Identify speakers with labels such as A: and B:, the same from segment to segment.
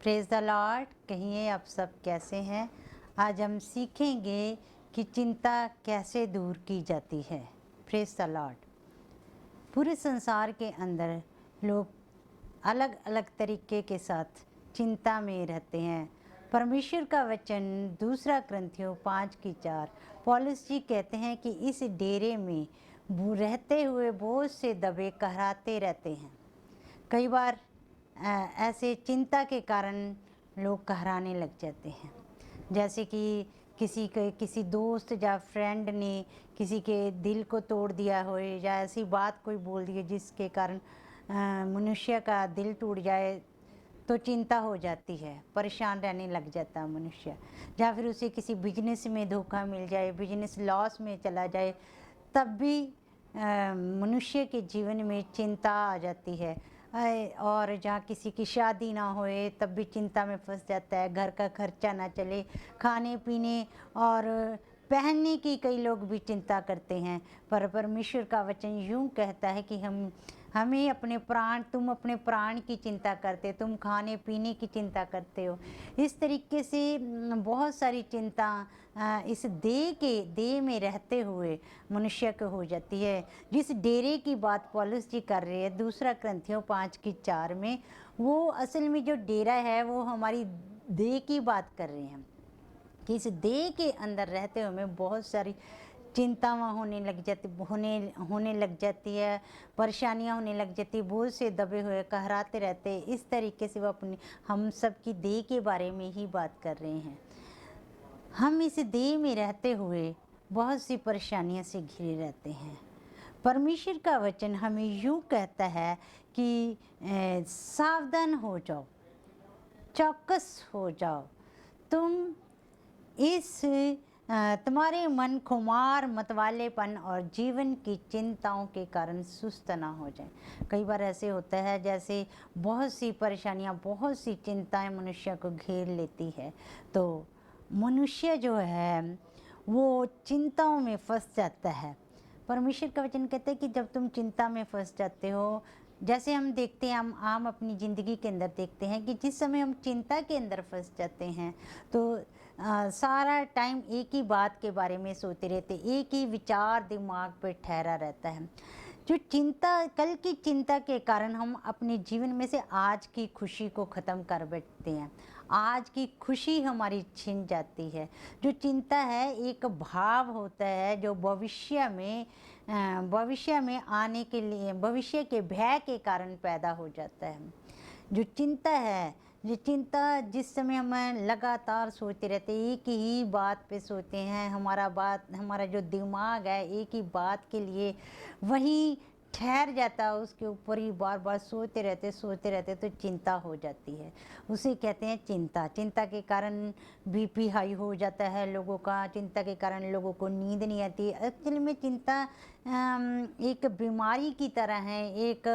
A: Praise the Lord. कहिए आप सब कैसे हैं। आज हम सीखेंगे कि चिंता कैसे दूर की जाती है। Praise the Lord. पूरे संसार के अंदर लोग अलग अलग तरीके के साथ चिंता में रहते हैं। परमेश्वर का वचन दूसरा क्रंथियों 5:4 पौलुस जी कहते हैं कि इस डेरे में रहते हुए बहुत से दबे कहराते रहते हैं। कई बार ऐसे चिंता के कारण लोग कहराने लग जाते हैं। जैसे कि किसी दोस्त या फ्रेंड ने किसी के दिल को तोड़ दिया हो, या ऐसी बात कोई बोल दी है जिसके कारण मनुष्य का दिल टूट जाए तो चिंता हो जाती है, परेशान रहने लग जाता है मनुष्य। या फिर उसे किसी बिजनेस में धोखा मिल जाए, बिजनेस लॉस में चला जाए, तब भी मनुष्य के जीवन में चिंता आ जाती है। और जहाँ किसी की शादी ना होए तब भी चिंता में फंस जाता है। घर का खर्चा ना चले, खाने पीने और पहनने की कई लोग भी चिंता करते हैं। पर परमेश्वर का वचन यूँ कहता है कि हमें तुम अपने प्राण की चिंता करते, तुम खाने पीने की चिंता करते हो। इस तरीके से बहुत सारी चिंता इस देह में रहते हुए मनुष्य को हो जाती है। जिस डेरे की बात पौलुस जी कर रहे हैं दूसरा क्रंथियों 5:4 में, वो असल में जो डेरा है वो हमारी देह की बात कर रहे हैं कि इस देह के अंदर रहते हुए हमें बहुत सारी चिंताएं होने लग जाती है, परेशानियां होने लग जाती है। बहुत से दबे हुए कहराते रहते हैं। इस तरीके से वो हम सब की देह के बारे में ही बात कर रहे हैं। हम इस देह में रहते हुए बहुत सी परेशानियों से घिरे रहते हैं। परमेश्वर का वचन हमें यूँ कहता है कि सावधान हो जाओ, चौकस हो जाओ, तुम्हारे मन खुमार मतवालेपन और जीवन की चिंताओं के कारण सुस्त ना हो जाए। कई बार ऐसे होता है जैसे बहुत सी परेशानियां, बहुत सी चिंताएं मनुष्य को घेर लेती है, तो मनुष्य जो है वो चिंताओं में फंस जाता है। परमेश्वर का वचन कहता है कि जब तुम चिंता में फंस जाते हो, जैसे हम देखते हैं, हम आम अपनी ज़िंदगी के अंदर देखते हैं कि जिस समय हम चिंता के अंदर फंस जाते हैं तो सारा टाइम एक ही बात के बारे में सोते रहते, एक ही विचार दिमाग पे ठहरा रहता है। जो कल की चिंता के कारण हम अपने जीवन में से आज की खुशी को ख़त्म कर बैठते हैं। आज की खुशी हमारी छिन जाती है। जो चिंता है एक भाव होता है जो भविष्य में आने के लिए, भविष्य के भय के कारण पैदा हो जाता है। जो चिंता है, जिस समय हम लगातार सोचते रहते, एक ही बात पे सोते हैं, हमारा जो दिमाग है एक ही बात के लिए वही ठहर जाता है, उसके ऊपर ही बार बार सोते रहते तो चिंता हो जाती है। उसे कहते हैं चिंता के कारण बीपी हाई हो जाता है लोगों का। चिंता के कारण लोगों को नींद नहीं आती। एक्चुअली में चिंता एक बीमारी की तरह है, एक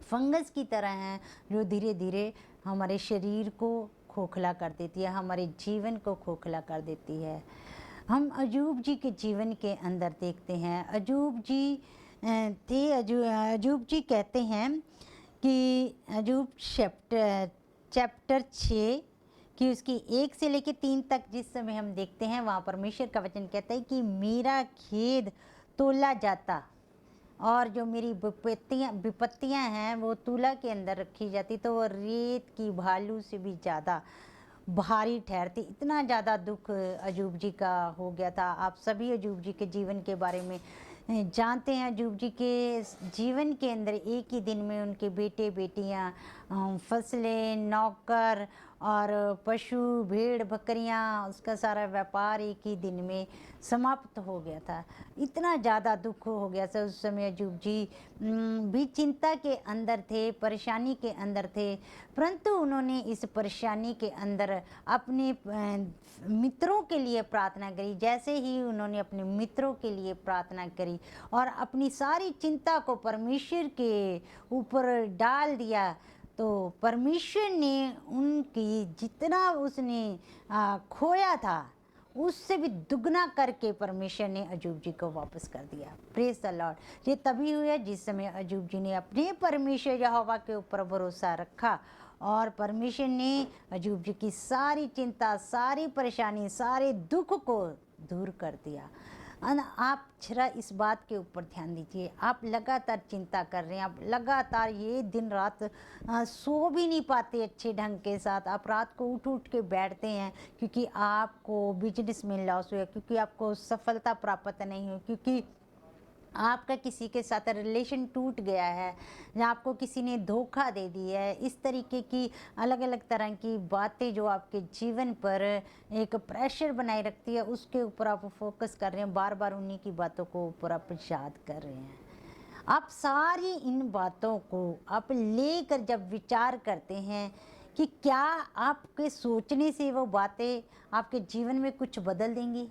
A: फंगस की तरह है जो धीरे धीरे हमारे शरीर को खोखला कर देती है, हमारे जीवन को खोखला कर देती है। हम अयूब जी के जीवन के अंदर देखते हैं। अयूब जी कहते हैं कि अयूब चैप्टर 6 कि उसकी 1 से लेकर 3 तक जिस समय हम देखते हैं, वहाँ परमेश्वर का वचन कहता है कि मेरा खेद तोला जाता और जो मेरी विपत्तियाँ हैं वो तुला के अंदर रखी जाती तो वो रेत की भालू से भी ज़्यादा भारी ठहरती। इतना ज़्यादा दुख अयूब जी का हो गया था। आप सभी अयूब जी के जीवन के बारे में जानते हैं। अयूब जी के जीवन के अंदर एक ही दिन में उनके बेटे बेटियां, फसलें, नौकर और पशु, भेड़ बकरियां, उसका सारा व्यापार एक ही दिन में समाप्त हो गया था। इतना ज़्यादा दुख हो गया था उस समय। अयूब जी भी चिंता के अंदर थे, परेशानी के अंदर थे, परंतु उन्होंने इस परेशानी के अंदर अपने मित्रों के लिए प्रार्थना करी। जैसे ही उन्होंने अपने मित्रों के लिए प्रार्थना करी और अपनी सारी चिंता को परमेश्वर के ऊपर डाल दिया, तो परमेश्वर ने उनकी जितना उसने खोया था उससे भी दुगना करके परमेश्वर ने अयूब जी को वापस कर दिया। Praise the Lord. ये तभी हुआ जिस समय अयूब जी ने अपने परमेश्वर यहोवा के ऊपर भरोसा रखा और परमेश्वर ने अय्यूब जी की सारी चिंता, सारी परेशानी, सारे दुख को दूर कर दिया। आप जरा इस बात के ऊपर ध्यान दीजिए। आप लगातार चिंता कर रहे हैं, आप लगातार ये दिन रात सो भी नहीं पाते अच्छे ढंग के साथ। आप रात को उठ उठ के बैठते हैं क्योंकि आपको बिजनेस में लॉस हुआ, क्योंकि आपको सफलता प्राप्त नहीं हुई, क्योंकि आपका किसी के साथ रिलेशन टूट गया है या आपको किसी ने धोखा दे दिया है। इस तरीके की अलग अलग तरह की बातें जो आपके जीवन पर एक प्रेशर बनाए रखती है, उसके ऊपर आप फोकस कर रहे हैं, बार बार उन्हीं की बातों को ऊपर आप याद कर रहे हैं। आप सारी इन बातों को आप लेकर जब विचार करते हैं कि क्या आपके सोचने से वो बातें आपके जीवन में कुछ बदल देंगी।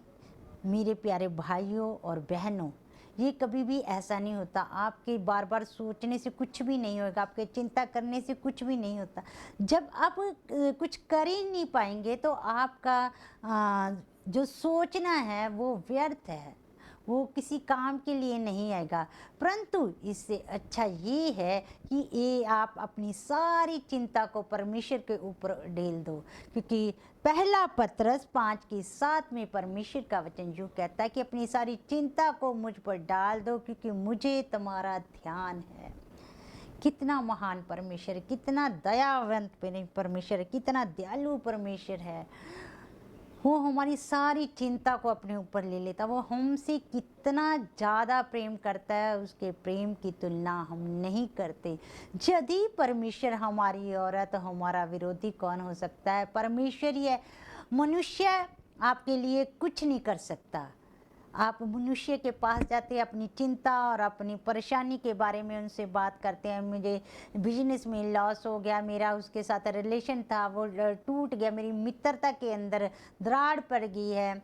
A: मेरे प्यारे भाइयों और बहनों, ये कभी भी ऐसा नहीं होता। आपके बार बार सोचने से कुछ भी नहीं होगा, आपके चिंता करने से कुछ भी नहीं होता। जब आप कुछ कर ही नहीं पाएंगे तो आपका जो सोचना है वो व्यर्थ है, वो किसी काम के लिए नहीं आएगा। परंतु इससे अच्छा ये है कि ये आप अपनी सारी चिंता को परमेश्वर के ऊपर ढेल दो, क्योंकि पहला पत्रस 5:7 में परमेश्वर का वचन यूँ कहता है कि अपनी सारी चिंता को मुझ पर डाल दो क्योंकि मुझे तुम्हारा ध्यान है। कितना महान परमेश्वर, कितना दयावंत परमेश्वर, कितना दयालु परमेश्वर है। वो हमारी सारी चिंता को अपने ऊपर ले लेता। वो हमसे कितना ज़्यादा प्रेम करता है, उसके प्रेम की तुलना हम नहीं करते। यदि परमेश्वर हमारी ओर है तो हमारा विरोधी कौन हो सकता है। परमेश्वर ही है, मनुष्य आपके लिए कुछ नहीं कर सकता। आप मनुष्य के पास जाते हैं, अपनी चिंता और अपनी परेशानी के बारे में उनसे बात करते हैं। मुझे बिजनेस में लॉस हो गया, मेरा उसके साथ रिलेशन था वो टूट गया, मेरी मित्रता के अंदर दरार पड़ गई है,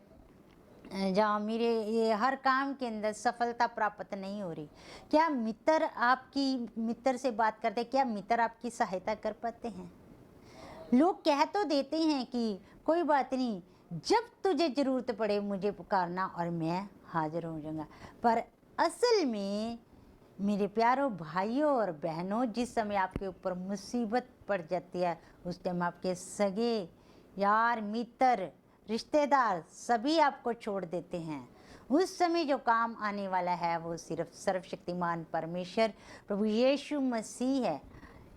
A: जहाँ मेरे ये हर काम के अंदर सफलता प्राप्त नहीं हो रही। क्या मित्र आपकी मित्र से बात करते, क्या मित्र आपकी सहायता कर पाते हैं? लोग कह तो देते हैं कि कोई बात नहीं, जब तुझे ज़रूरत पड़े मुझे पुकारना और मैं हाजिर हो जाऊंगा। पर असल में मेरे प्यारों भाइयों और बहनों, जिस समय आपके ऊपर मुसीबत पड़ जाती है उस टाइम आपके सगे यार, मित्र, रिश्तेदार सभी आपको छोड़ देते हैं। उस समय जो काम आने वाला है वो सिर्फ सर्वशक्तिमान परमेश्वर प्रभु यीशु मसीह है।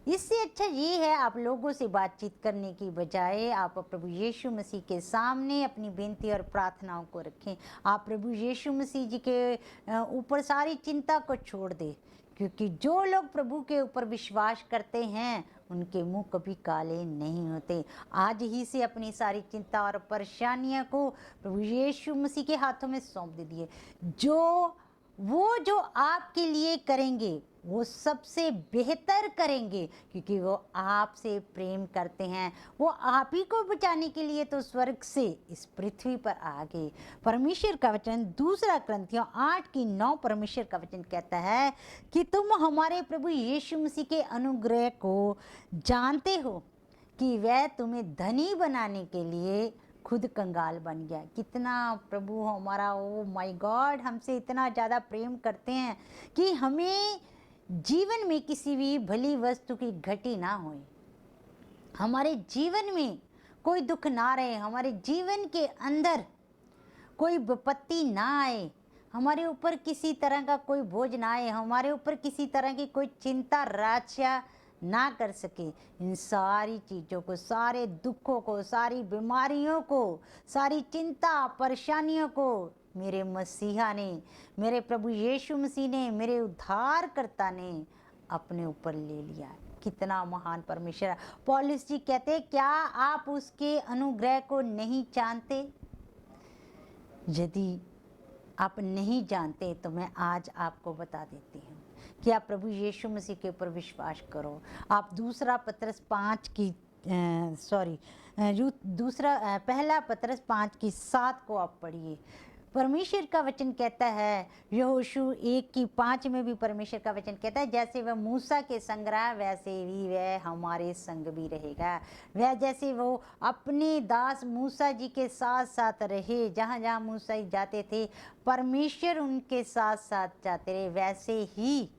A: इससे अच्छा ये है आप लोगों से बातचीत करने की बजाय आप प्रभु यीशु मसीह के सामने अपनी विनती और प्रार्थनाओं को रखें। आप प्रभु यीशु मसीह जी के ऊपर सारी चिंता को छोड़ दें, क्योंकि जो लोग प्रभु के ऊपर विश्वास करते हैं उनके मुंह कभी काले नहीं होते। आज ही से अपनी सारी चिंता और परेशानियों को प्रभु यीशु मसीह के हाथों में सौंप दीजिए। जो आपके लिए करेंगे वो सबसे बेहतर करेंगे, क्योंकि वो आपसे प्रेम करते हैं। वो आप ही को बचाने के लिए तो स्वर्ग से इस पृथ्वी पर आ गए। परमेश्वर का वचन 2 कुरिन्थियों 8:9 परमेश्वर का वचन कहता है कि तुम हमारे प्रभु यीशु मसीह के अनुग्रह को जानते हो कि वह तुम्हें धनी बनाने के लिए खुद कंगाल बन गया। कितना प्रभु हमारा, ओ माय गॉड, हमसे इतना ज़्यादा प्रेम करते हैं कि हमें जीवन में किसी भी भली वस्तु की घटी ना होए, हमारे जीवन में कोई दुख ना रहे, हमारे जीवन के अंदर कोई विपत्ति ना आए, हमारे ऊपर किसी तरह का कोई बोझ ना आए, हमारे ऊपर किसी तरह की कोई चिंता राज्य ना कर सके। इन सारी चीज़ों को, सारे दुखों को, सारी बीमारियों को, सारी चिंता परेशानियों को मेरे मसीहा ने, मेरे प्रभु यीशु मसीह ने, मेरे उद्धारकर्ता ने अपने ऊपर ले लिया। कितना महान परमेश्वर है। पौलुस जी कहते, क्या आप उसके अनुग्रह को नहीं जानते? यदि आप नहीं जानते तो मैं आज आपको बता देती हूँ कि आप प्रभु यीशु मसीह के ऊपर विश्वास करो। आप पहला पत्रस 5:7 को आप पढ़िए। परमेश्वर का वचन कहता है, यहोशू 1:5 में भी परमेश्वर का वचन कहता है, जैसे वह मूसा के संग रहा वैसे ही वह हमारे संग भी रहेगा। वह जैसे वो अपने दास मूसा जी के साथ साथ रहे, जहाँ जहाँ मूसा जी जाते थे परमेश्वर उनके साथ साथ जाते रहे, वैसे ही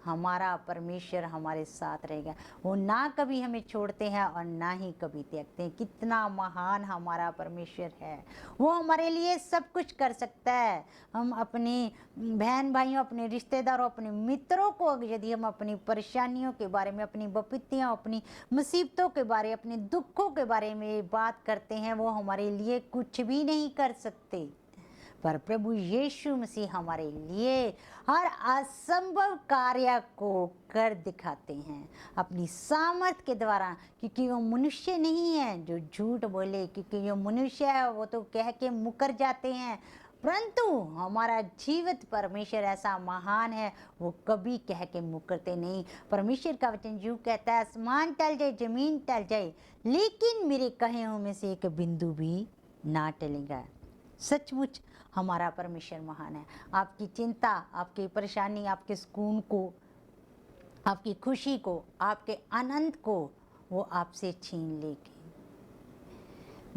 A: हमारा परमेश्वर हमारे साथ रहेगा। वो ना कभी हमें छोड़ते हैं और ना ही कभी त्यागते हैं। कितना महान हमारा परमेश्वर है। वो हमारे लिए सब कुछ कर सकता है। हम अपने बहन भाइयों, अपने रिश्तेदारों, अपने मित्रों को यदि हम अपनी परेशानियों के बारे में, अपनी विपत्तियाँ, अपनी मुसीबतों के बारे, अपने दुखों के बारे में बात करते हैं, वो हमारे लिए कुछ भी नहीं कर सकते। पर प्रभु यीशु मसीह हमारे लिए हर असंभव कार्य को कर दिखाते हैं अपनी सामर्थ के द्वारा, क्योंकि वो मनुष्य नहीं है जो झूठ बोले, क्योंकि जो मनुष्य है वो तो कह के मुकर जाते हैं, परंतु हमारा जीवित परमेश्वर ऐसा महान है, वो कभी कह के मुकरते नहीं। परमेश्वर का वचन यूँ कहता है, आसमान टल जाए, जमीन टल जाए, लेकिन मेरे कहे हुए में से एक बिंदु भी ना टलेगा। सचमुच हमारा परमेश्वर महान है। आपकी चिंता, आपकी परेशानी, आपके सुकून को, आपकी खुशी को, आपके आनंद को वो आपसे छीन लेगी।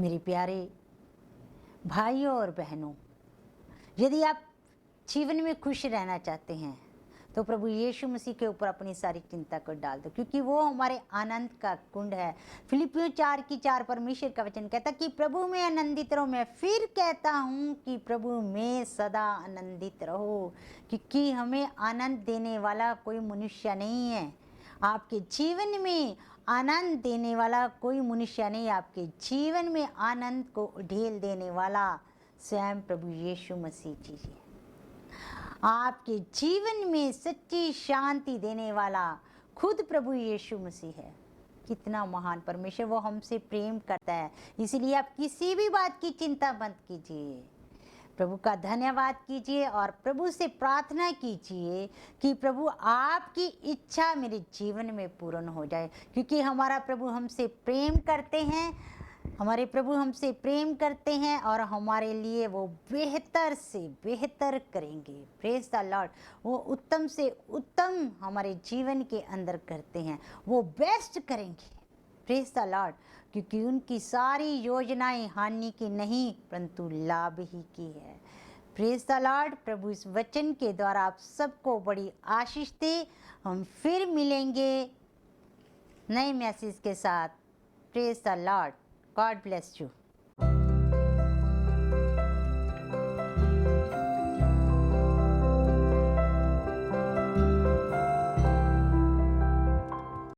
A: मेरे प्यारे भाइयों और बहनों, यदि आप जीवन में खुश रहना चाहते हैं तो प्रभु यीशु मसीह के ऊपर अपनी सारी चिंता को डाल दो, क्योंकि वो हमारे आनंद का कुंड है। फिलिपियों 4:4 परमेश्वर का वचन कहता कि प्रभु में आनंदित रहो। मैं फिर कहता हूँ कि प्रभु में सदा आनंदित रहो, क्योंकि हमें आनंद देने वाला कोई मनुष्य नहीं है। आपके जीवन में आनंद देने वाला कोई मनुष्य नहीं। आपके जीवन में आनंद को उड़ेल देने वाला स्वयं प्रभु यीशु मसीह जी है। आपके जीवन में सच्ची शांति देने वाला खुद प्रभु यीशु मसीह है। कितना महान परमेश्वर, वो हमसे प्रेम करता है। इसलिए आप किसी भी बात की चिंता मत कीजिए, प्रभु का धन्यवाद कीजिए और प्रभु से प्रार्थना कीजिए कि प्रभु आपकी इच्छा मेरे जीवन में पूर्ण हो जाए, क्योंकि हमारा प्रभु हमसे प्रेम करते हैं। हमारे प्रभु हमसे प्रेम करते हैं और हमारे लिए वो बेहतर से बेहतर करेंगे। Praise the Lord. वो उत्तम से उत्तम हमारे जीवन के अंदर करते हैं, वो बेस्ट करेंगे। Praise the Lord. क्योंकि उनकी सारी योजनाएं हानि की नहीं परंतु लाभ ही की है। Praise the Lord. प्रभु इस वचन के द्वारा आप सबको बड़ी आशीष दे। हम फिर मिलेंगे नए मैसेज के साथ। Praise the Lord. God bless you.